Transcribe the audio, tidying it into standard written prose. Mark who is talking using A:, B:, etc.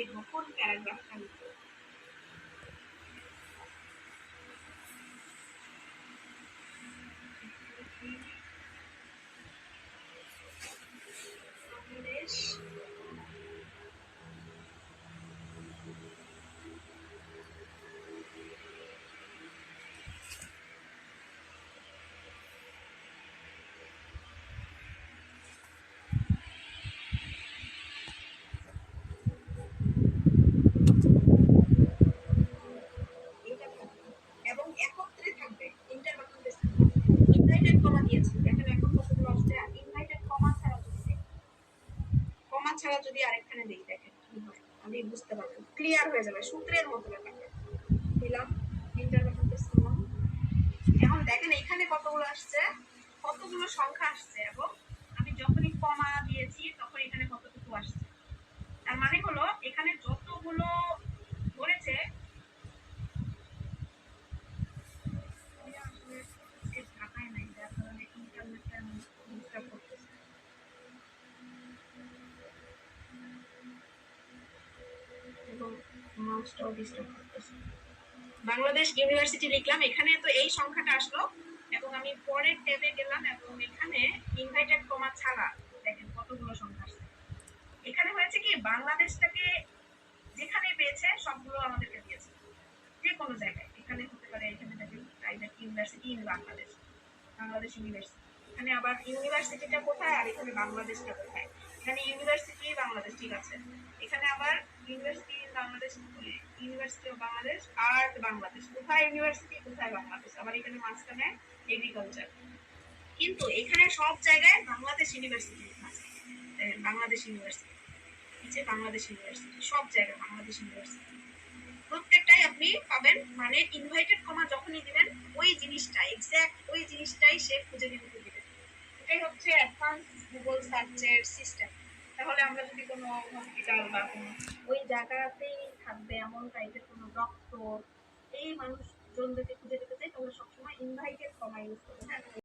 A: দেখবো কোন প্যারাগ্রাফটা লিখবো। বাংলাদেশ এবং একত্রে থাকবে ইন্টারকন্টিনেন্টাল ইনভাইটেড কমা দিয়েছি। দেখেন এখন কতগুলো আসছে। ইনভাইটেড কমা ছাড়া যদি আরেকখানে দেই দেখেন কি হয়, আমি বুঝতে পারবেন, ক্লিয়ার হয়ে যাবে, সূত্রের মতো ব্যাপারটা। দিলাম ইন্টারকন্টিনেন্টাল। এখন দেখেন এখানে কতগুলো আসছে, কতগুলো সংখ্যা আসছে, এবং আমি যখনই কমা দিয়েছি তখন এখানে কতটুকু আসছে। তার মানে হলো এখানে যতগুলো ধরেছে ঢাকায় নাই, যার কারণে ইন্টারনেটে আমি ডিস্টার্ব করতেছি। এবং মাউসটাও ডিস্টার্ব করতেছে। বাংলাদেশ ইউনিভার্সিটি লিখলাম, এখানে তো এই সংখ্যাটা আসলো, এবং আমি পরের ট্যাবে গেলাম এবং এখানে ইনভাইটেড কমা ছাড়া দেখেন কতগুলো সংখ্যা আসছে। এখানে হয়েছে কি, বাংলাদেশটাকে যেখানে পেয়েছে সবগুলো আমাদেরকে দিয়েছে, যে কোনো জায়গায়। এখানে হতে পারে, এখানে দেখেন private university in Bangladesh, Bangladesh university. এখানে আবার ইউনিভার্সিটিটা কোথায় আর এখানে বাংলাদেশটা কোথায়। এখানে ইউনিভার্সিটি বাংলাদেশ, ঠিক আছে। এখানে আবার university in Bangladesh, university of Bangladesh, art Bangladesh, কোথায় ইউনিভার্সিটি কোথায় বাংলাদেশ। আবার এখানে মাঝখানে এগ্রিকালচার। কিন্তু এখানে সব জায়গায় বাংলাদেশ ইউনিভার্সিটি আছে, বাংলাদেশ ইউনিভার্সিটি, বাংলাদেশ ইউনিভার্সিটি, সব জায়গায় বাংলাদেশ ইউনিভার্সিটি। প্রত্যেকটাই আপনি পাবেন, মানে ইনভাইটেড কমা যখনই দিবেন ওই জিনিসটা এক্স্যাক্ট ওই জিনিসটাই সে খুঁজে দিতে দিবেন। এটাই হচ্ছে অ্যাডভান্স গুগল সার্চের সিস্টেম। তাহলে আমরা যদি কোনো হসপিটাল বা কোনো ওই জায়গাতেই থাকবে এমন টাইপের কোনো ডক্টর, এই মানুষজনদেরকে খুঁজে দিতে চাই, তাহলে সবসময় ইনভাইটেড কমা ইউজ করবো। হ্যাঁ,